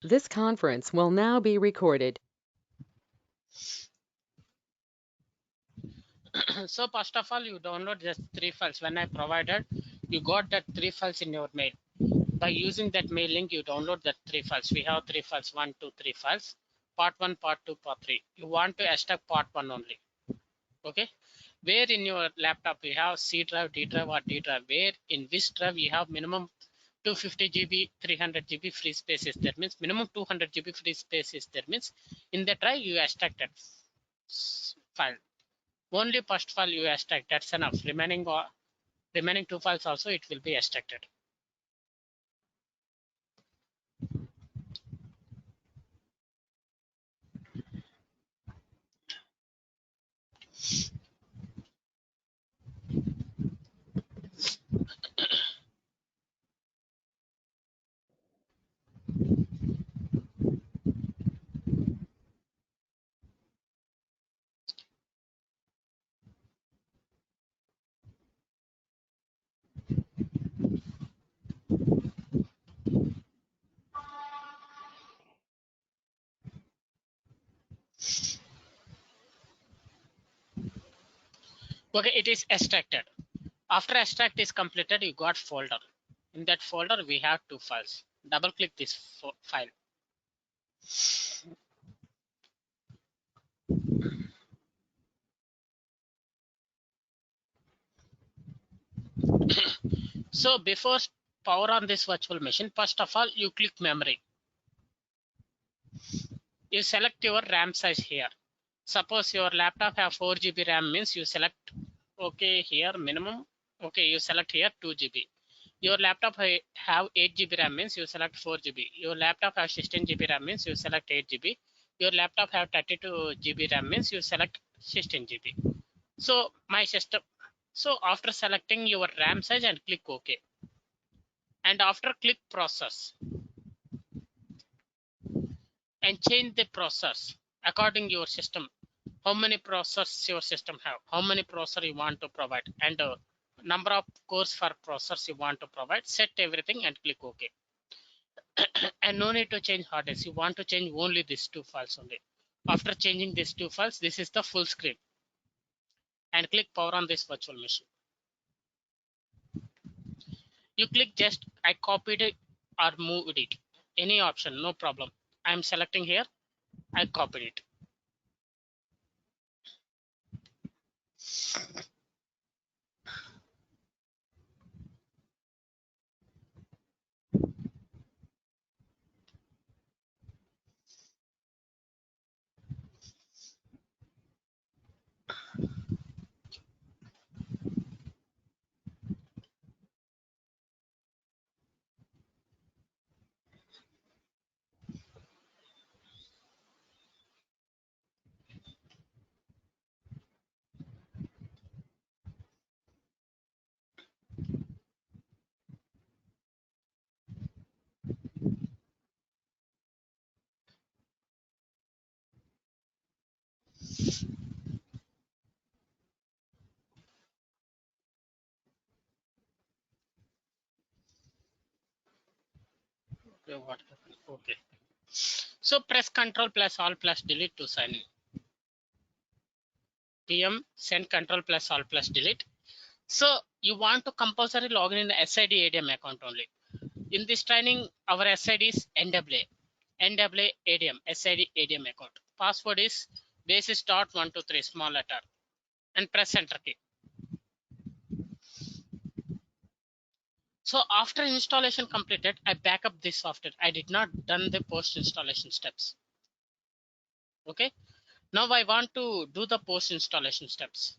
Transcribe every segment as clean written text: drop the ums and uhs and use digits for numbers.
This conference will now be recorded. So first of all, you download just 3 files. When I provided, you got that 3 files in your mail. By using that mail link, you download that 3 files. We have 3 files, 1, 2, 3 files. Part 1, part 2, part 3. You want to extract part 1 only. Okay. Where in your laptop you have C drive, D drive, or D drive? Where in which drive you have minimum 250 GB, 300 GB free spaces? That means minimum 200 GB free spaces. That means in the drive you extracted file. Only first file you extract, that's enough. Remaining 2 files also it will be extracted. Okay, it is extracted. After extract is completed, you got folder. In that folder we have 2 files. Double click this file. So before power on this virtual machine, first of all you click memory. You select your RAM size here. Suppose your laptop have 4 GB RAM, means you select okay here minimum. Okay, you select here 2 GB. Your laptop have 8 GB RAM, means you select 4 GB. Your laptop have 16 GB RAM, means you select 8 GB. Your laptop have 32 GB RAM, means you select 16 GB. So my system. So after selecting your RAM size and click OK. And after click process and change the process according your system. How many processors your system have? How many processor you want to provide? And number of cores for processors you want to provide. Set everything and click OK. And no need to change hard disk. You want to change only these 2 files only. After changing these 2 files, this is the full screen. And click power on this virtual machine. You click just I copied it or moved it. Any option, no problem. I'm selecting here. I copied it. Okay, what happened? Okay. So press Control plus Alt plus Delete to sign in. PM send Control plus Alt plus Delete. So you want to compulsory login in the SID ADM account only. In this training, our SID is NWA, NWA ADM, SID ADM account. Password is basis dot 123 small letter and press enter key. So after installation completed, I back up this software. I did not done the post installation steps. Okay. Now I want to do the post installation steps.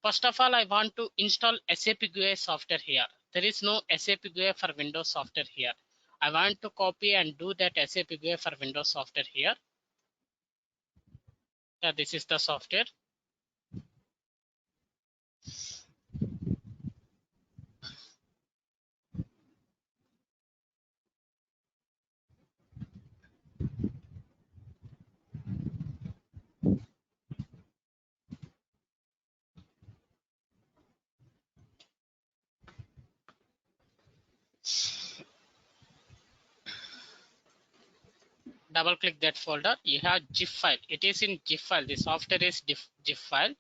First of all, I want to install SAP GUI software here. There is no SAP GUI for Windows software here. I want to copy and do that SAP GUI for Windows software here. This is the software. double click that folder. You have zip file. It is in zip file. The software is zip file.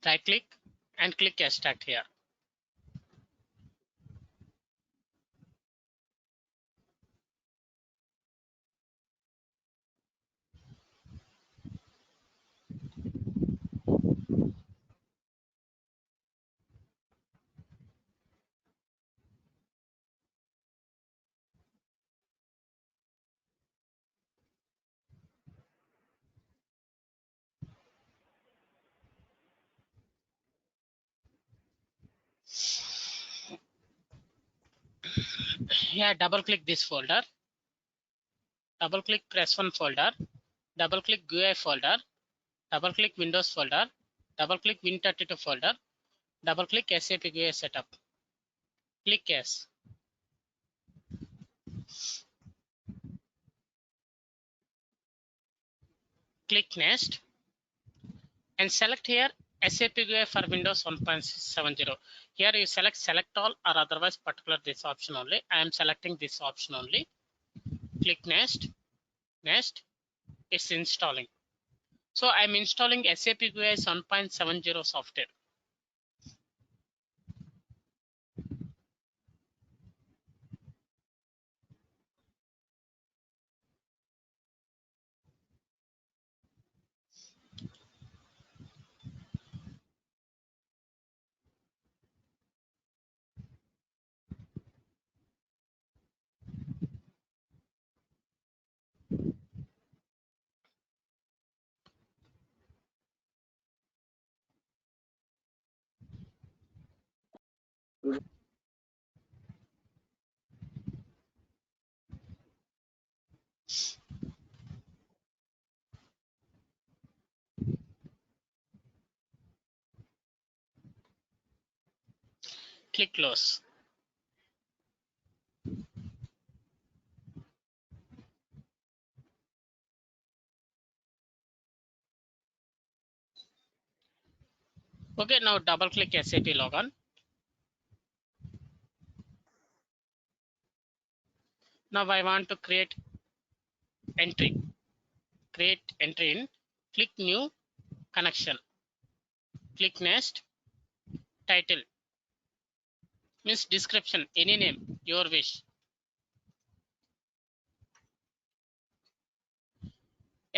Right click and click extract here. Here double click this folder. Double click press one folder. Double click GUI folder. Double click Windows folder. Double click Win32 folder. Double click SAP GUI setup. Click yes. Click next and select here SAP GUI for Windows 1.70. Here you select all or otherwise particular this option only. I am selecting this option only. Click next. Next, it's installing. So I'm installing SAP GUI 1.70 software. Click close. Okay, now double click SAP logon. Now I want to create entry. Create entry in. Click new connection. Click next. Title means description, any name, your wish.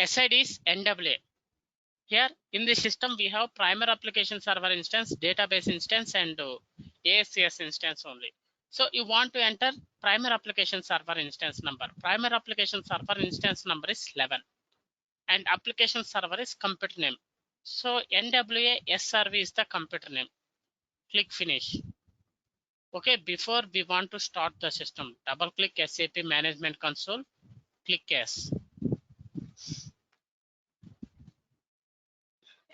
SID is NWA. Here in the system we have primary application server instance, database instance, and ASCS instance only. So you want to enter primary application server instance number. Primary application server instance number is 11 and application server is computer name. So NWA SRV is the computer name. Click finish. Okay, before we want to start the system, double click SAP management console, click yes.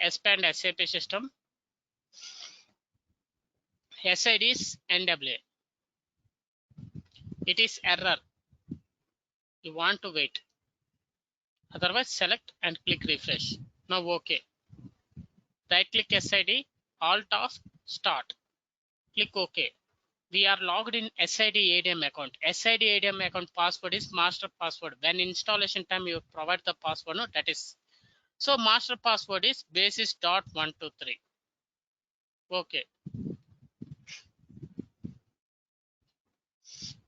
Expand SAP system. SID is NWA. It is error. You want to wait. Otherwise select and click refresh. Now OK. Right click SID, Alt of start. Click OK. We are logged in SID ADM account. SID ADM account password is master password. When installation time you provide the password, no, that is. So master password is basis.123. Okay.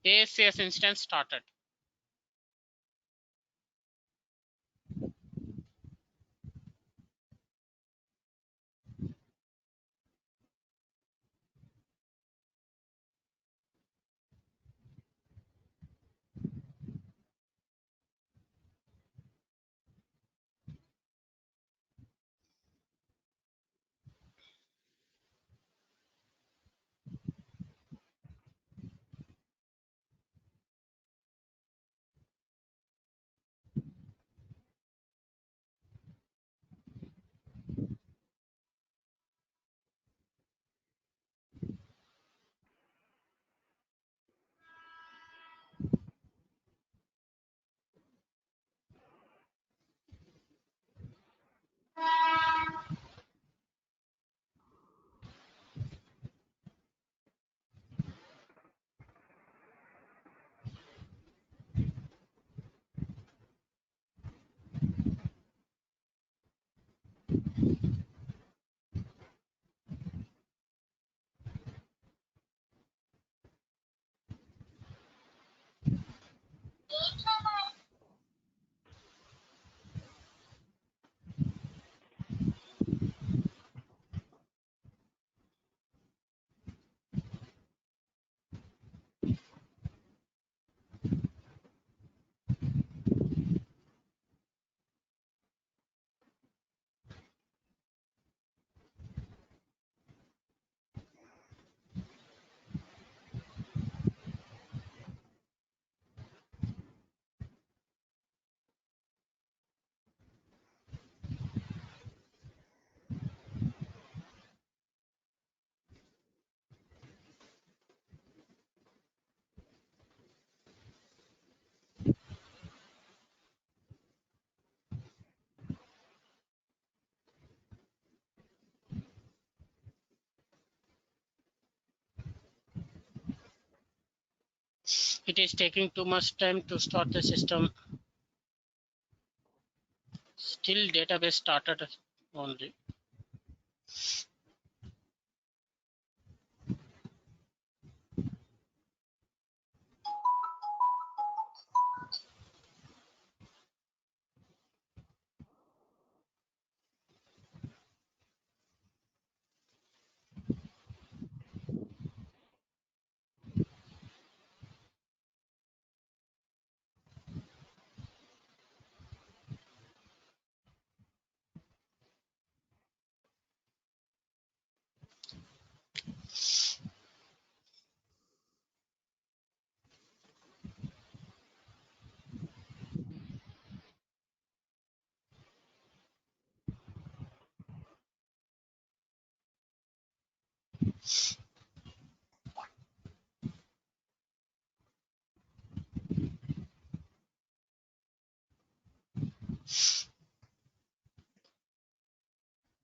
ASCS instance started. It is taking too much time to start the system. Still database started only.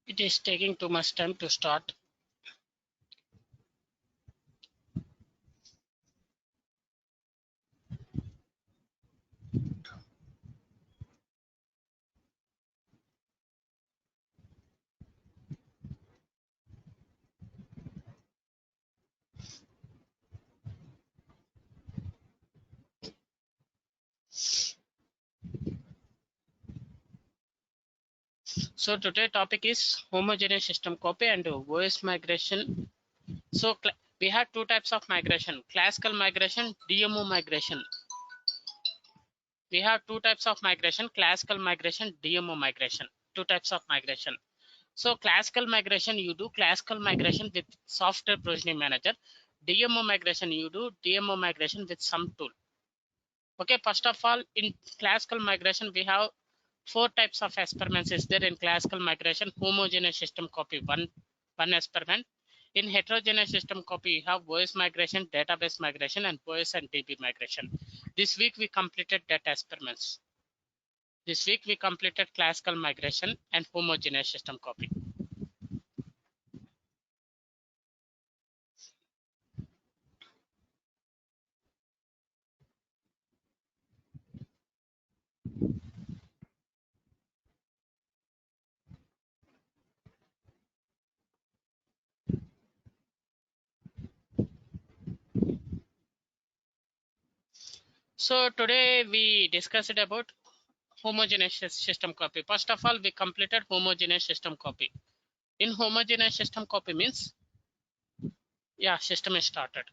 It is taking too much time to start. So today topic is homogeneous system copy and OS migration. So we have two types of migration: classical migration, DMO migration. We have two types of migration: classical migration, DMO migration. Two types of migration. So classical migration, you do classical migration with software provisioning manager. DMO migration, you do DMO migration with some tool. Okay, first of all, in classical migration, we have four types of experiments is there in classical migration. Homogeneous system copy, one experiment. In heterogeneous system copy, you have OS migration, database migration, and OS and DB migration. This week we completed that experiments. This week we completed classical migration and homogeneous system copy. So today we discussed about homogeneous system copy. First of all, we completed homogeneous system copy. In homogeneous system copy means, yeah, system is started.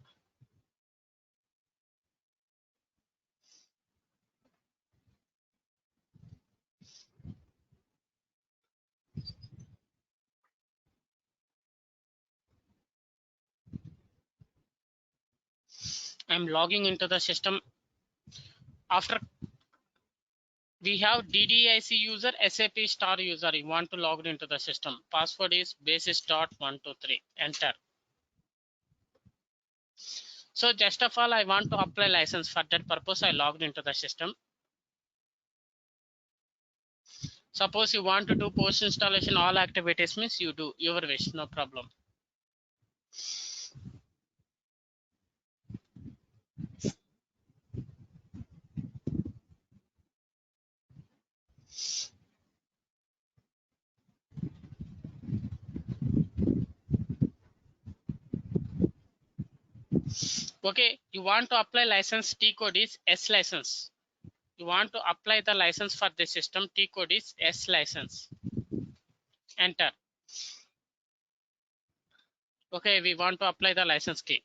I'm logging into the system. After we have DDIC user, SAP star user. You want to log into the system. Password is basis.123. Enter. So just of all, I want to apply license. For that purpose, I logged into the system. Suppose you want to do post installation all activities means you do your wish, no problem. Okay, you want to apply license, T code is S license. You want to apply the license for the system, T code is S license. Enter. Okay, we want to apply the license key.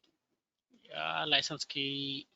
License key.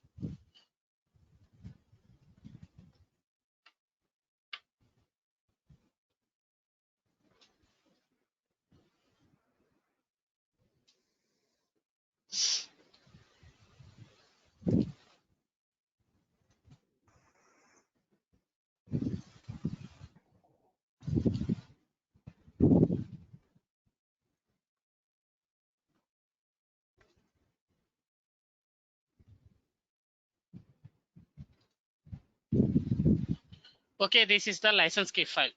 Okay, this is the license key file.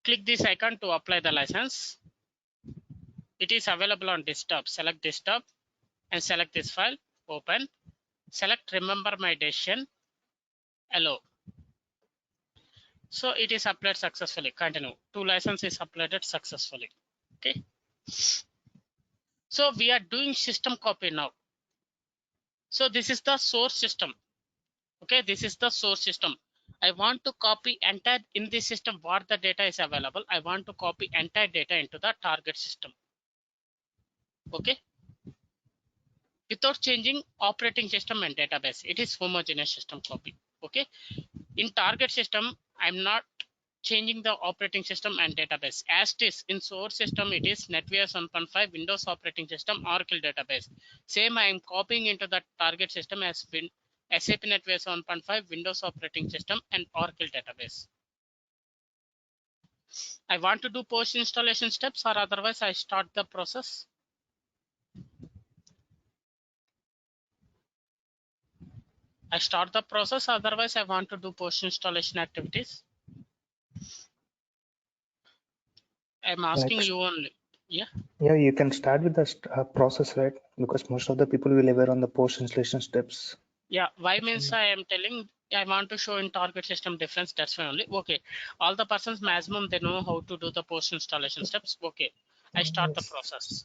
Click this icon to apply the license. It is available on desktop. Select desktop and select this file, open, select remember my decision, allow. So it is uploaded successfully. Continue. 2 license is uploaded successfully. Okay. So we are doing system copy now. So this is the source system. Okay, this is the source system. I want to copy entire in this system what the data is available. I want to copy entire data into the target system. Okay. Without changing operating system and database. It is homogeneous system copy. Okay. In target system, I'm not changing the operating system and database. As it is in source system, it is NetWeaves 1.5, Windows operating system, Oracle database. Same I am copying into the target system as SAP NetWeaves 1.5, Windows operating system, and Oracle database. I want to do post installation steps, or otherwise I start the process. I start the process, otherwise I want to do post installation activities. I'm asking you only. Yeah. Yeah, you can start with the process, right? Because most of the people will aware on the post installation steps. Yeah, why means I am telling I want to show in target system difference. That's why only. Okay, all the persons maximum they know how to do the post installation steps. Okay, I start the process.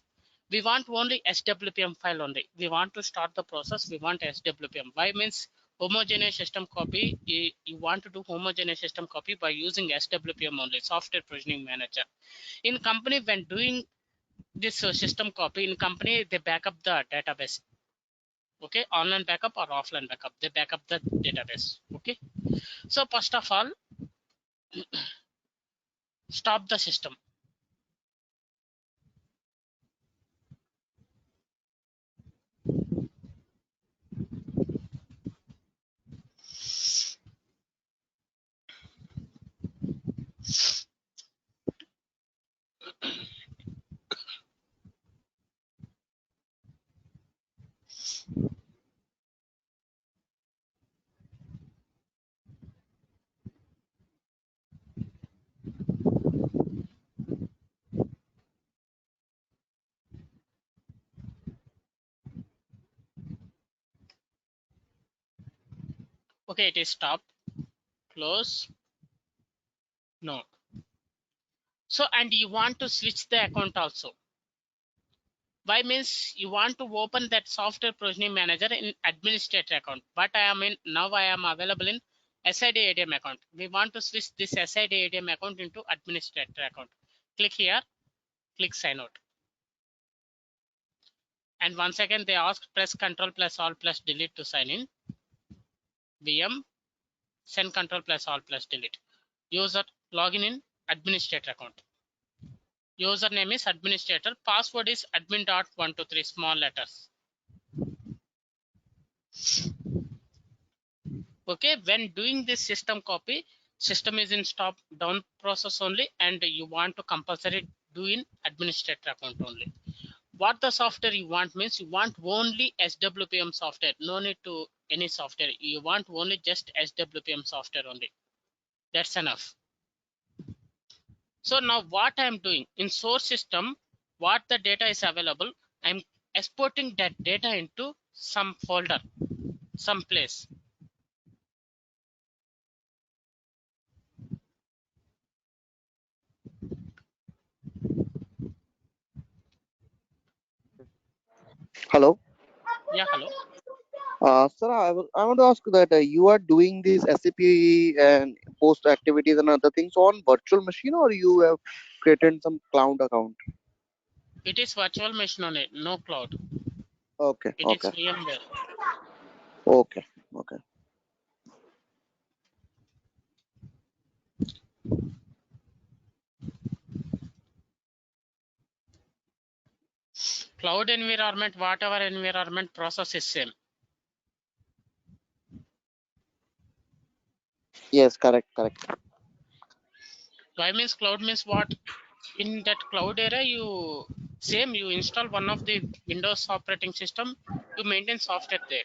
We want only SWPM file only. We want to start the process. We want SWPM. Why means homogeneous system copy. You want to do homogeneous system copy by using SWPM only, software provisioning manager. In company, when doing this system copy in company, they back up the database. Okay, online backup or offline backup, they back up the database. Okay, so first of all, stop the system. Okay, it is stop, close, no. So, and you want to switch the account also. Why means you want to open that software provisioning manager in administrator account, but I am in now I am available in SID ADM account. We want to switch this SID ADM account into administrator account. Click here, click sign out. And once again they ask press Ctrl plus Alt plus delete to sign in. VM, send Ctrl plus Alt plus delete. User login in administrator account. Username is administrator. Password is admin.123 small letters. Okay, when doing this system copy, system is in stop down process only, and you want to compulsory do in administrator account only. What the software you want means you want only SWPM software, no need to any software. You want only just SWPM software only. That's enough. So now what I'm doing in source system, what the data is available, I'm exporting that data into some folder, some place. Hello. Yeah, hello. Sir, I want to ask that you are doing these SAP and post activities and other things on virtual machine, or you have created some cloud account? It is virtual machine only, no cloud. Okay. It is VMware. Okay. Okay. Cloud environment, whatever environment, process is same. Yes, correct. Why means cloud means what? In that cloud area, you install one of the Windows operating system to maintain software there.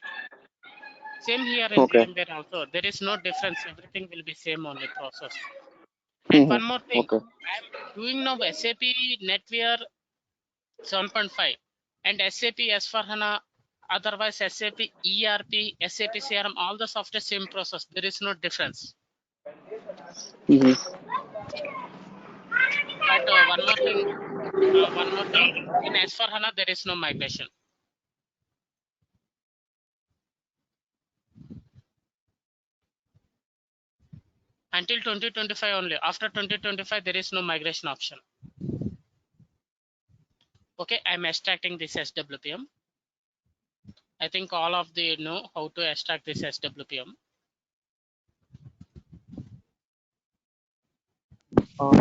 Same here in VMware also. There is no difference. Everything will be same only process. And one more thing, Okay. I'm doing now SAP NetWeaver 7.5. And SAP S/4HANA, otherwise SAP ERP, SAP CRM, all the software same process. There is no difference. Mhm. But one more thing. In S/4HANA, there is no migration. Until 2025 only. After 2025, there is no migration option. Okay, I'm extracting this SWPM. I think all of you know how to extract this SWPM.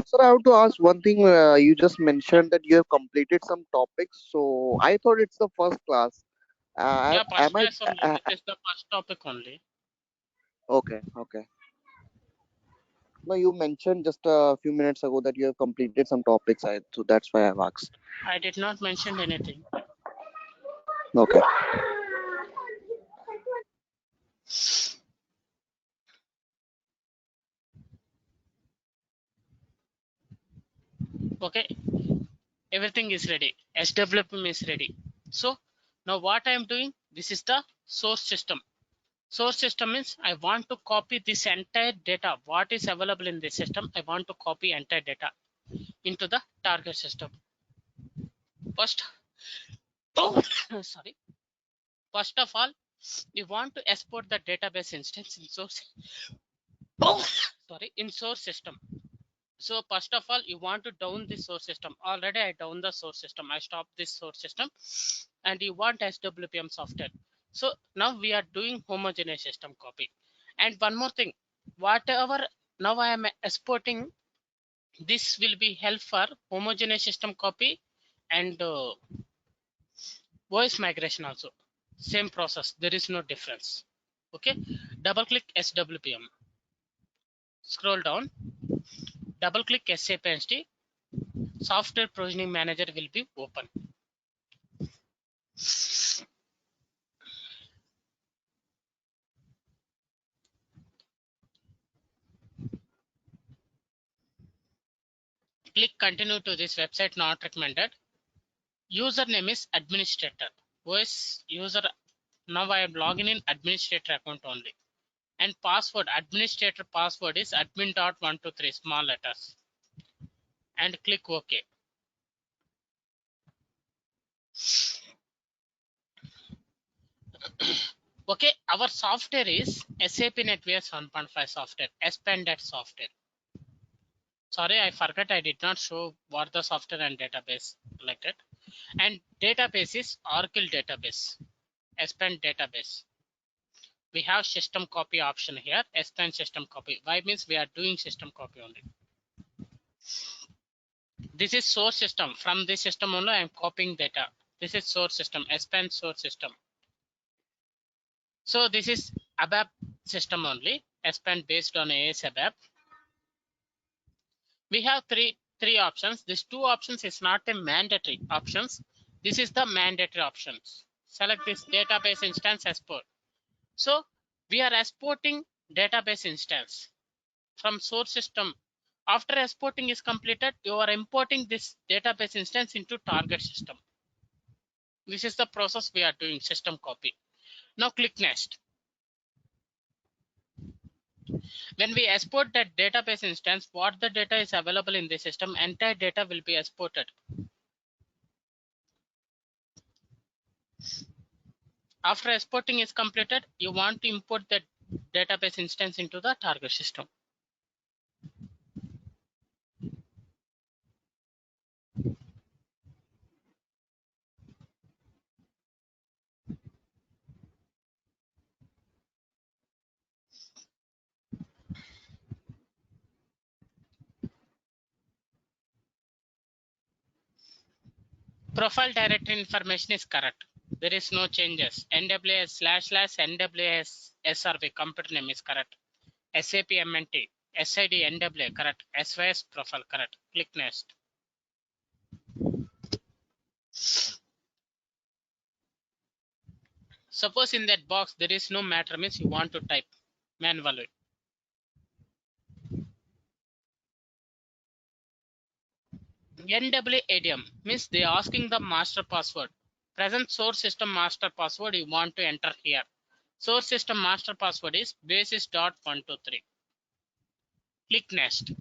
Sir, I have to ask one thing. You just mentioned that you have completed some topics, so I thought it's the first class. Yeah, Am first I? class only. This is the first topic only. Okay, okay. No, you mentioned just a few minutes ago that you have completed some topics, so that's why I've asked. I did not mention anything. Okay. Okay, everything is ready. SWPM is ready. So now what I am doing, this is the source system. Source system means I want to copy this entire data. What is available in this system, I want to copy entire data into the target system. First, sorry. First of all, we want to export the database instance in source. Sorry, in source system. So first of all, you want to down the source system. Already I down the source system. I stopped this source system, and you want SWPM software. So now we are doing homogeneous system copy. And one more thing, whatever now I am exporting, this will be help for homogeneous system copy and voice migration also. Same process. There is no difference. Okay. Double click SWPM. Scroll down. Double click SAP NST. Software provisioning manager will be open. Click continue to this website, not recommended. Username is administrator. OS user. Now I am logging in administrator account only. And password, administrator password is admin.123 small letters. And click OK. Okay, our software is SAP NetWeaver 1.5 software, SPANDAT software. Sorry, I forgot I did not show what the software and database like that. And database is Oracle database, SPAN database. We have system copy option here, SPAN system copy. Why means we are doing system copy only. This is source system. From this system only I am copying data. This is source system, SPAN source system. So this is ABAP system only, SPAN based on AS ABAP. We have three options. These two options is not a mandatory options. This is the mandatory options. Select this database instance export. So we are exporting database instance from source system. After exporting is completed, you are importing this database instance into target system. This is the process we are doing, system copy. Now click next. When we export that database instance, what the data is available in the system, entire data will be exported. After exporting is completed, you want to import the database instance into the target system. Profile directory information is correct. There is no changes. NWS / NWS SRV computer name is correct. SAP MNT, SID NWA correct. SYS profile correct. Click next. Suppose in that box there is no matter means you want to type manually. NWADM means they are asking the master password. Present source system master password you want to enter here. Source system master password is basis.123. Click next.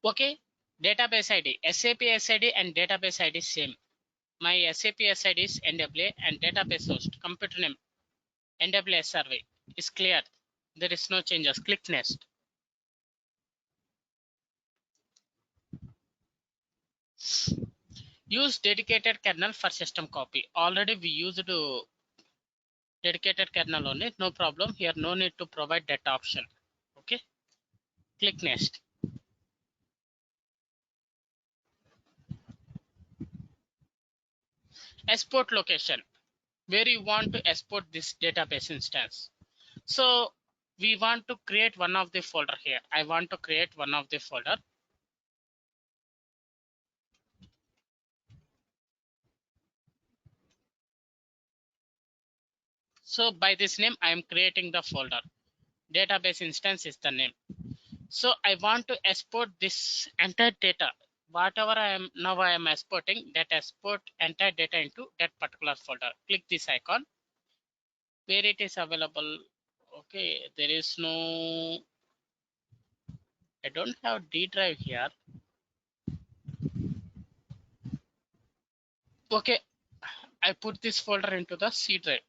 Okay, database ID, SAP SID and database ID same. My SAP SID is NWA and database host, computer name, NWA survey is clear. There is no changes. Click next. Use dedicated kernel for system copy. Already we used dedicated kernel only, no problem. Here no need to provide that option. Okay, click next. Export location, where you want to export this database instance. So we want to create one of the folder here. I want to create one of the folder. So by this name, I am creating the folder. Database instance is the name. So I want to export this entire data. Whatever I am exporting, that export entire data into that particular folder. Click this icon where it is available. Okay, there is no, I don't have D drive here. Okay, I put this folder into the C drive.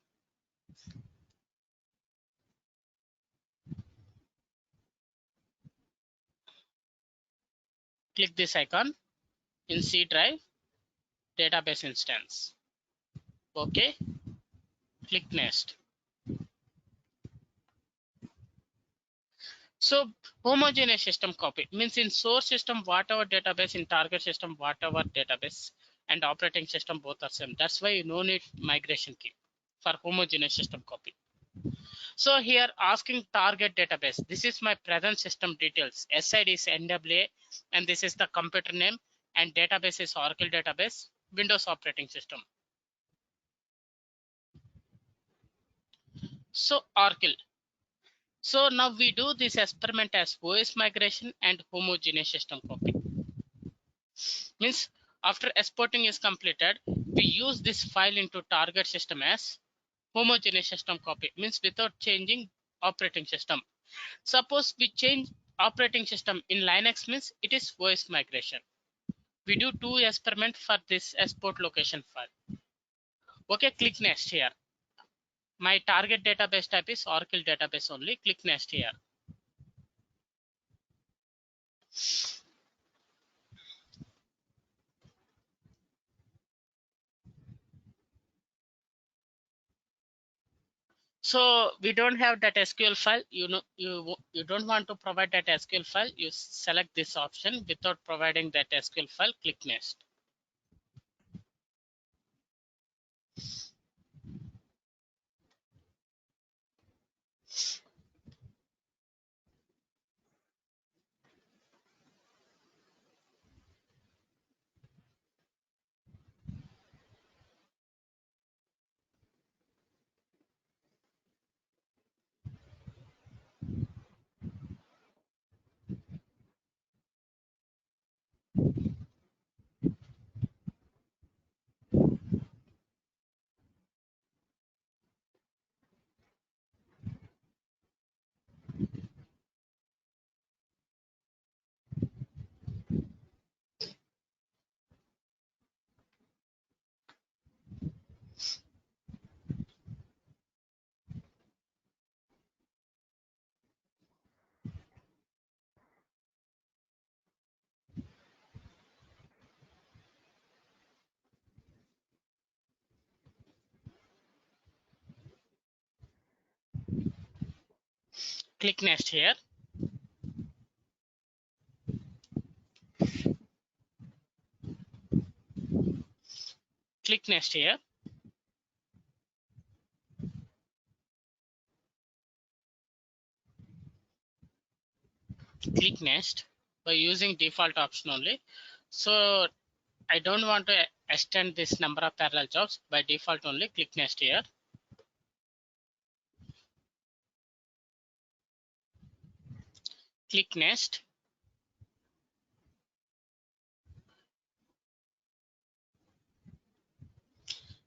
Click this icon in C drive, database instance. Okay, click next. So homogeneous system copy means in source system, whatever database, in target system, whatever database, and operating system both are same. That's why you no need migration key for homogeneous system copy. So here asking target database. This is my present system details. SID is NWA and this is the computer name and database is Oracle database, Windows operating system. So Oracle. So now we do this experiment as OS migration and homogeneous system copy. Means after exporting is completed, we use this file into target system as homogeneous system copy, means without changing operating system. Suppose we change operating system in Linux, means it is OS migration. We do two experiment for this export location file. Okay, click next here. My target database type is Oracle database only. Click next here. So we don't have that SQL file. You don't want to provide that SQL file. You select this option without providing that SQL file. Click next. Click next here. Click next here. Click next by using default option only. So I don't want to extend this number of parallel jobs. By default only, click next here. Click next.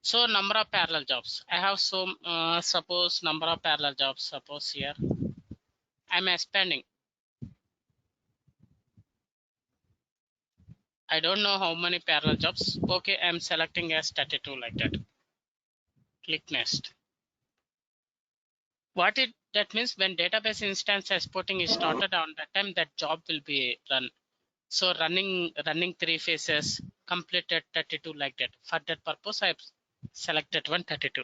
So number of parallel jobs. I have suppose number of parallel jobs. Suppose here I'm expanding. I don't know how many parallel jobs. Okay, I'm selecting as 32 like that. Click next. That means when database instance exporting is started on that time, that job will be run. So running 3 phases, completed 32 like that. For that purpose, I've selected 132.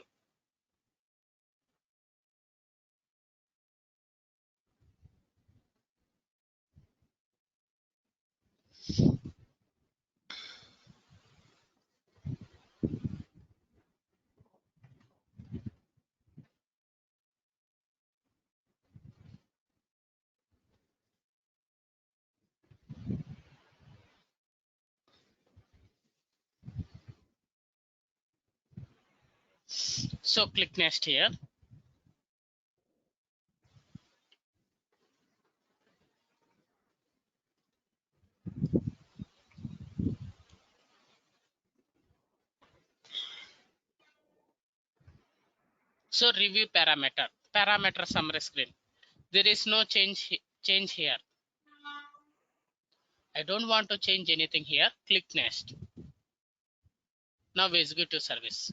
So click next here. So review parameter summary screen. There is no change here. I don't want to change anything here. Click next. Now execute to service.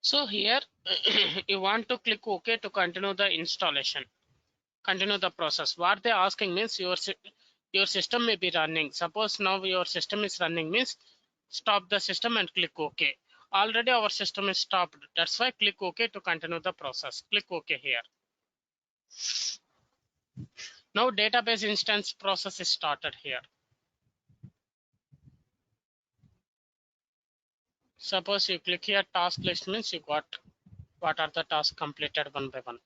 So here you want to click OK to continue the installation, continue the process. What they asking means your system may be running. Suppose now your system is running means stop the system and click OK. Already our system is stopped. That's why click OK to continue the process. Click OK here. Now database instance process is started here. Suppose you click here task list means you got what are the tasks completed one by one.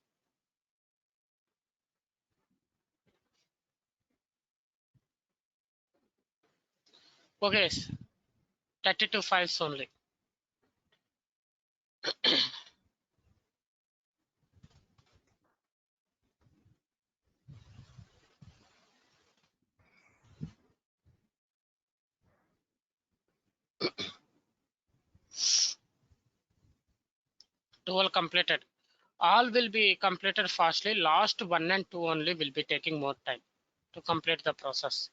Okay, 32 files only. All completed. All will be completed fastly. Last 1 and 2 only will be taking more time to complete the process.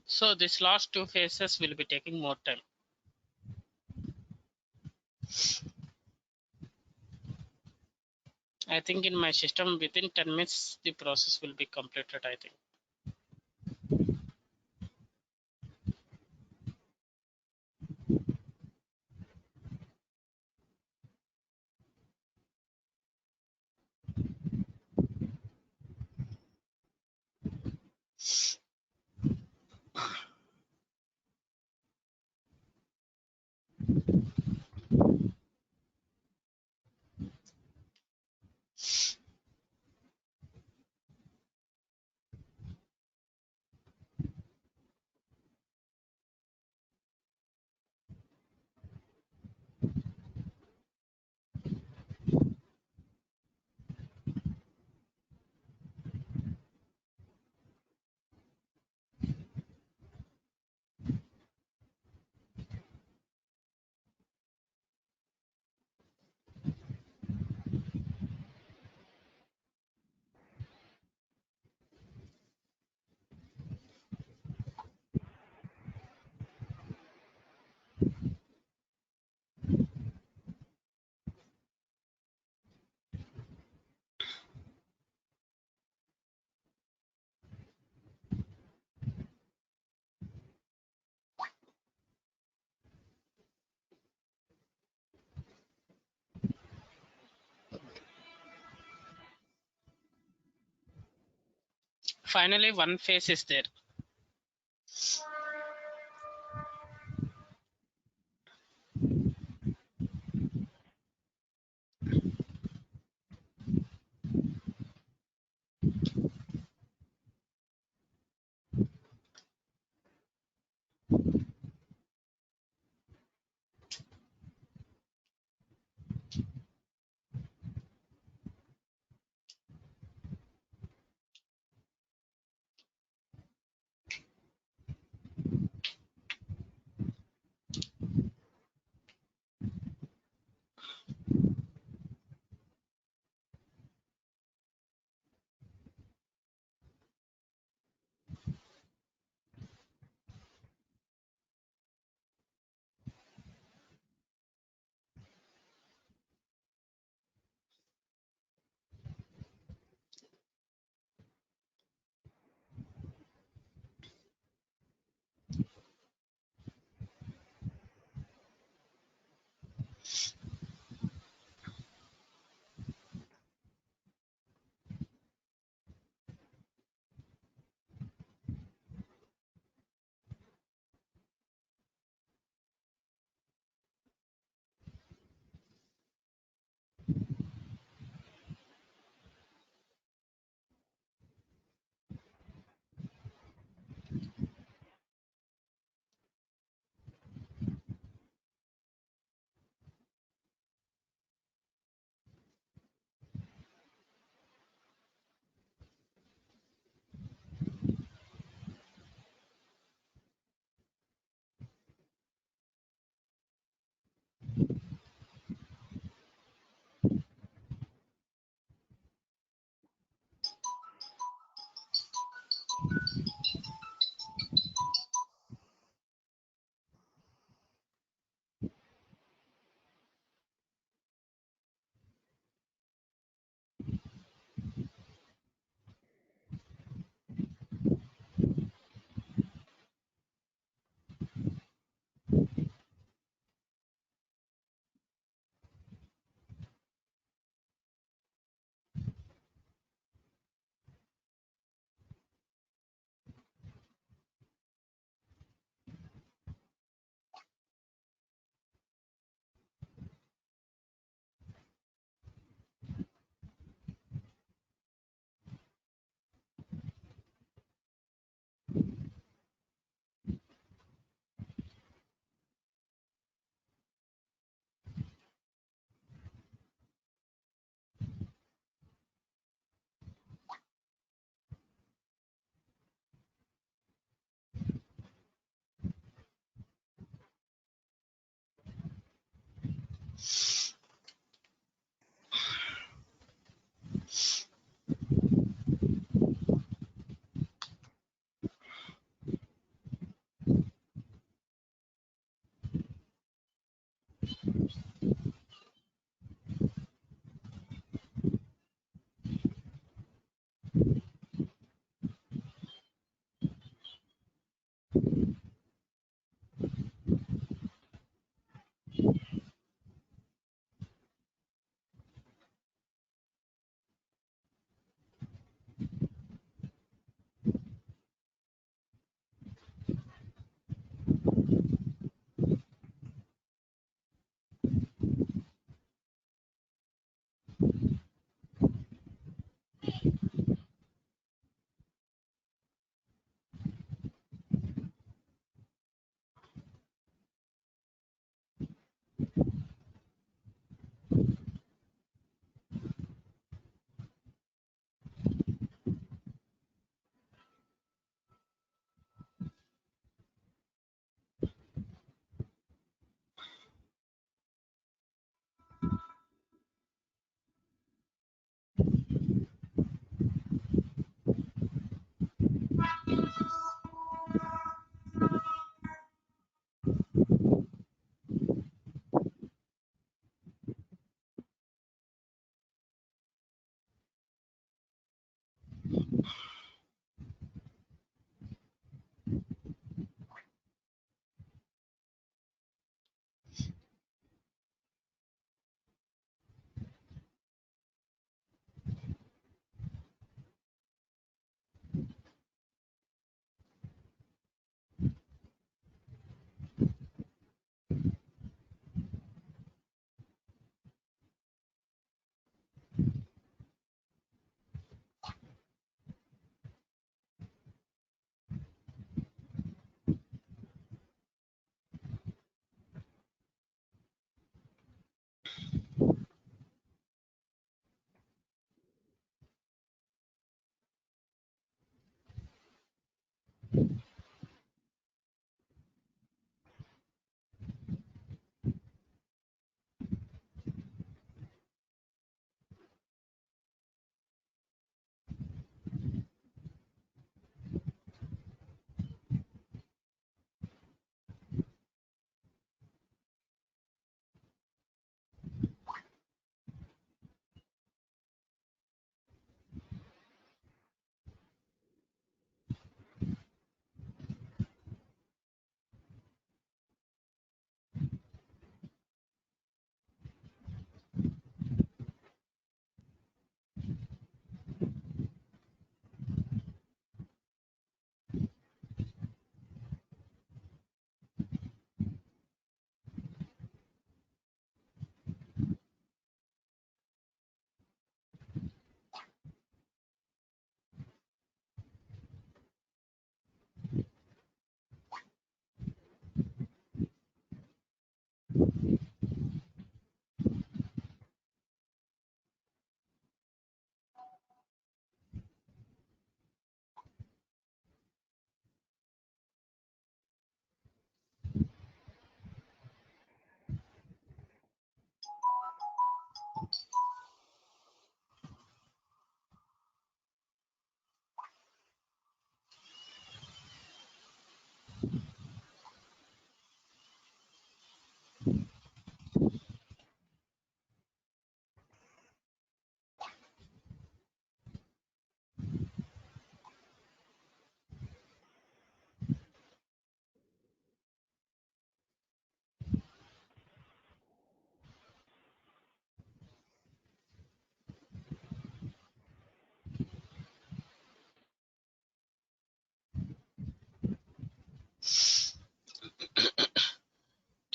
So this last two phases will be taking more time. I think in my system within 10 minutes the process will be completed, I think. Finally, one phase is there.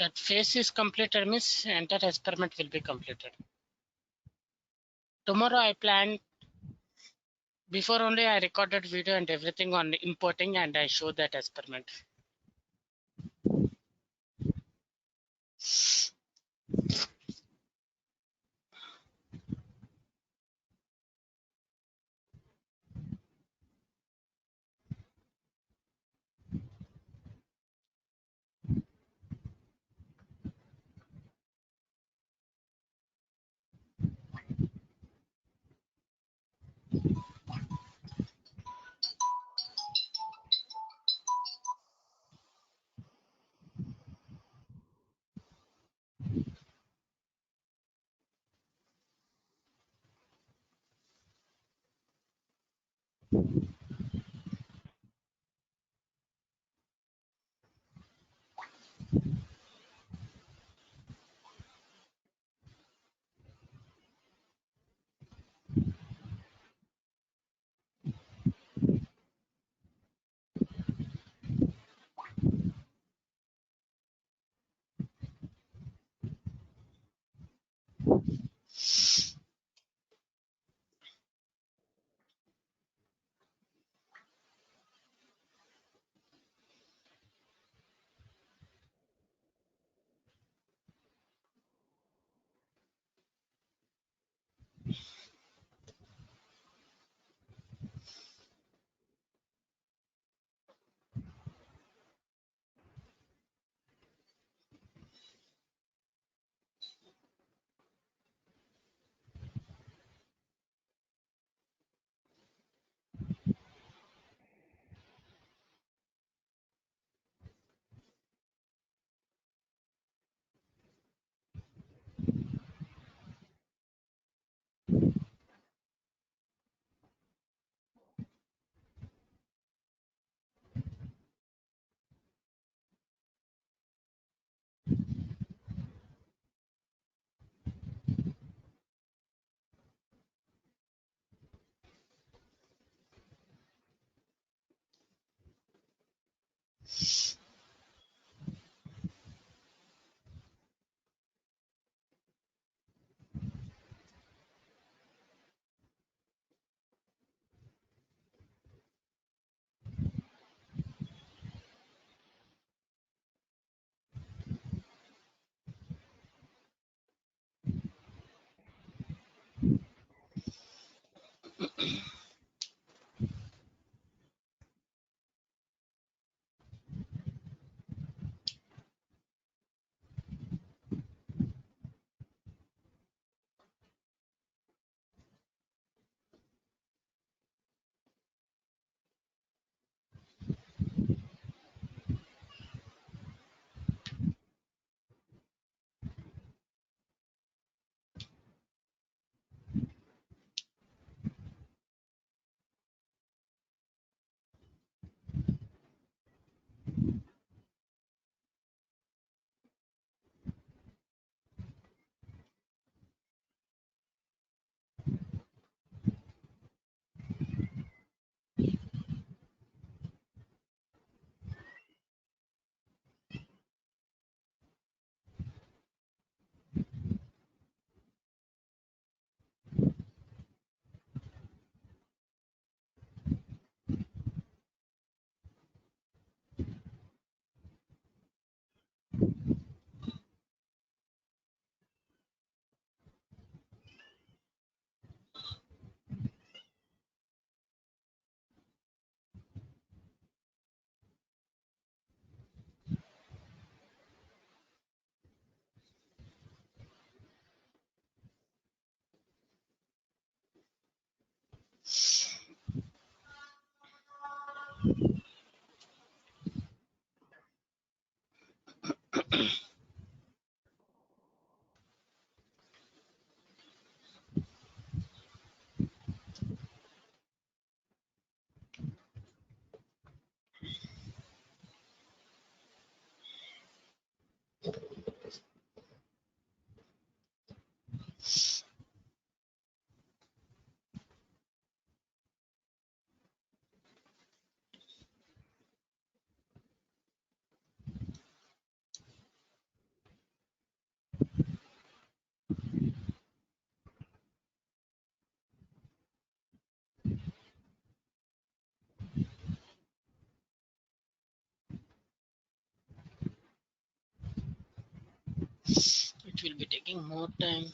that phase is completed means entire experiment will be completed. Tomorrow I plan, before only I recorded video and everything on importing and I show that experiment. it will be taking more time.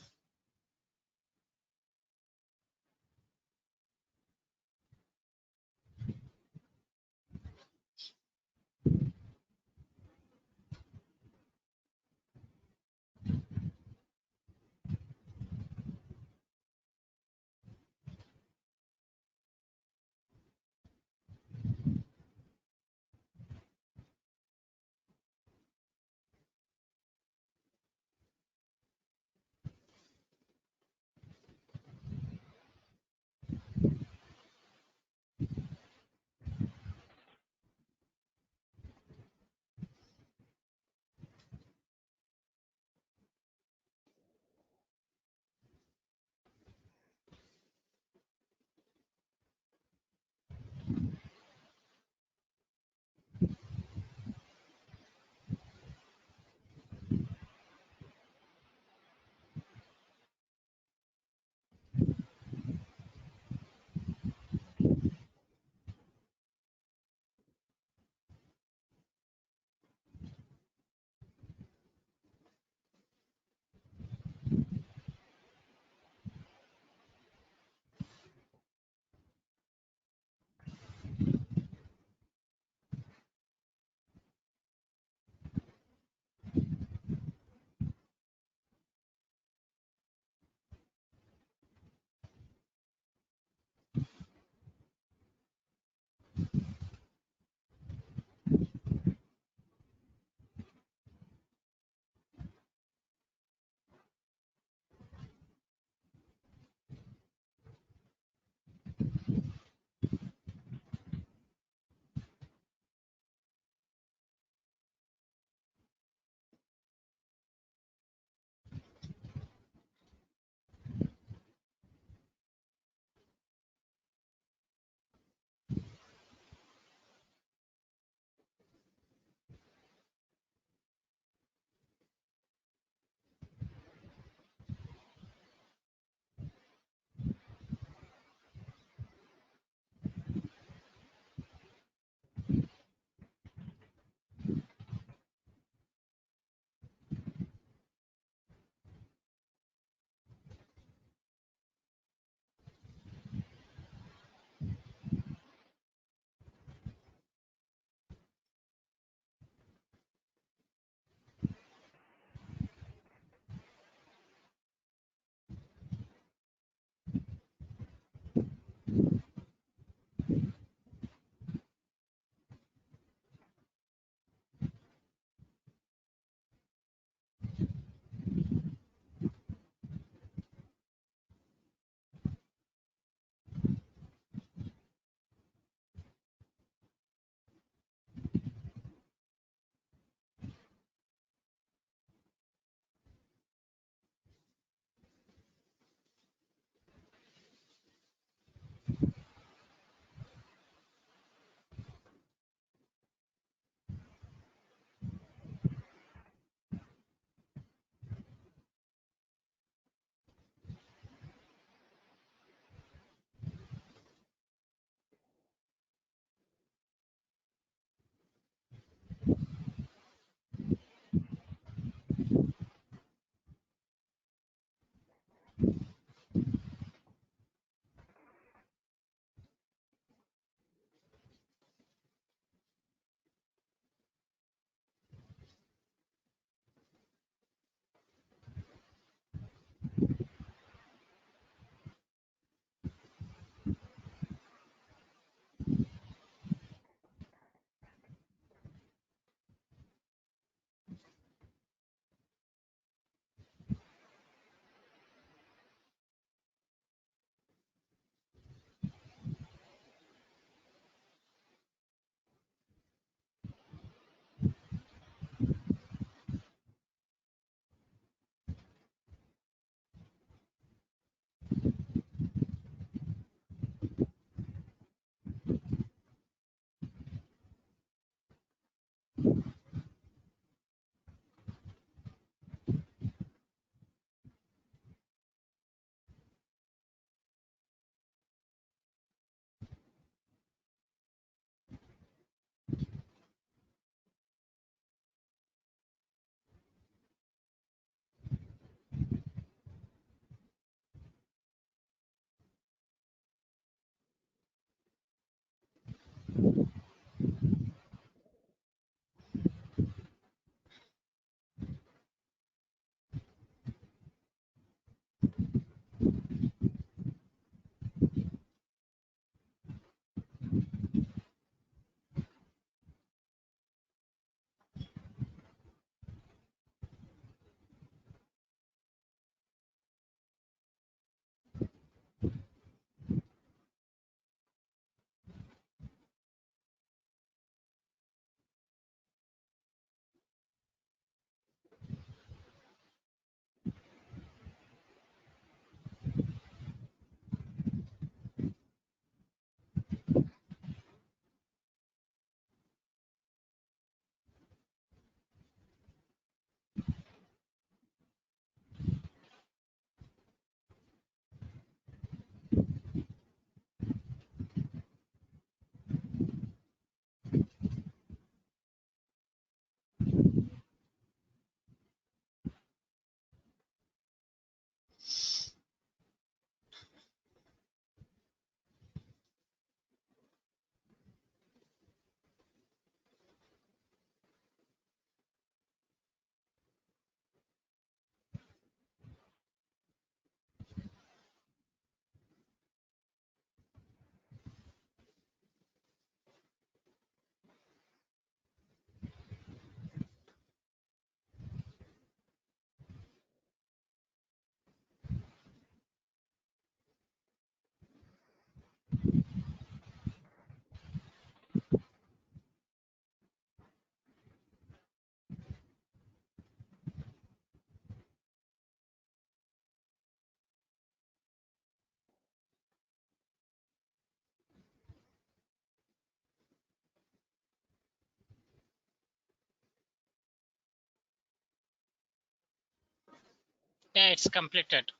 Yeah, it's completed.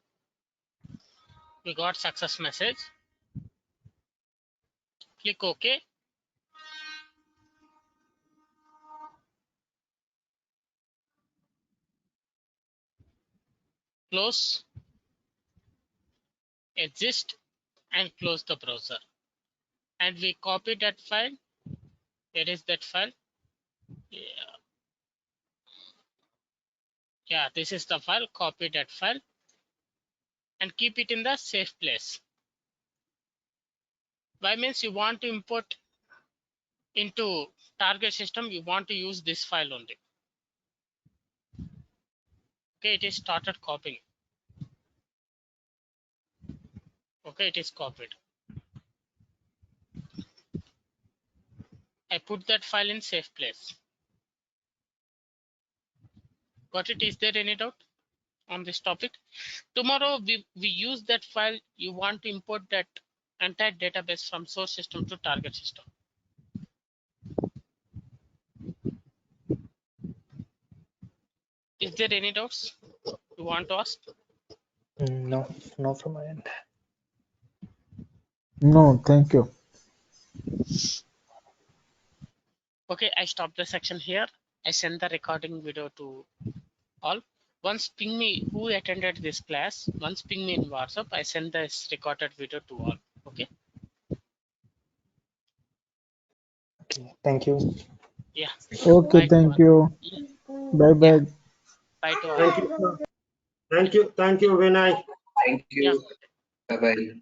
We got success message. Click OK. Close, exit, and close the browser. And we copy that file. There is that file. Yeah, this is the file. Copy that file and keep it in the safe place. Why means you want to import into target system, you want to use this file only. Okay, it is started copying. Okay, it is copied. I put that file in safe place. Got it? Is there any doubt on this topic? Tomorrow we use that file. You want to import that entire database from source system to target system. Is there any doubts you want to ask? No, no from my end. No, thank you. Okay, I stop the section here. I send the recording video to all. Once ping me who attended this class. Once ping me in WhatsApp. I send this recorded video to all. Okay. Okay, thank you. Yeah. Okay, Bye to thank all. you. Yeah. Bye bye. Bye to all. Thank you, sir. Thank you, Vinay. Thank Yeah. you. Bye bye.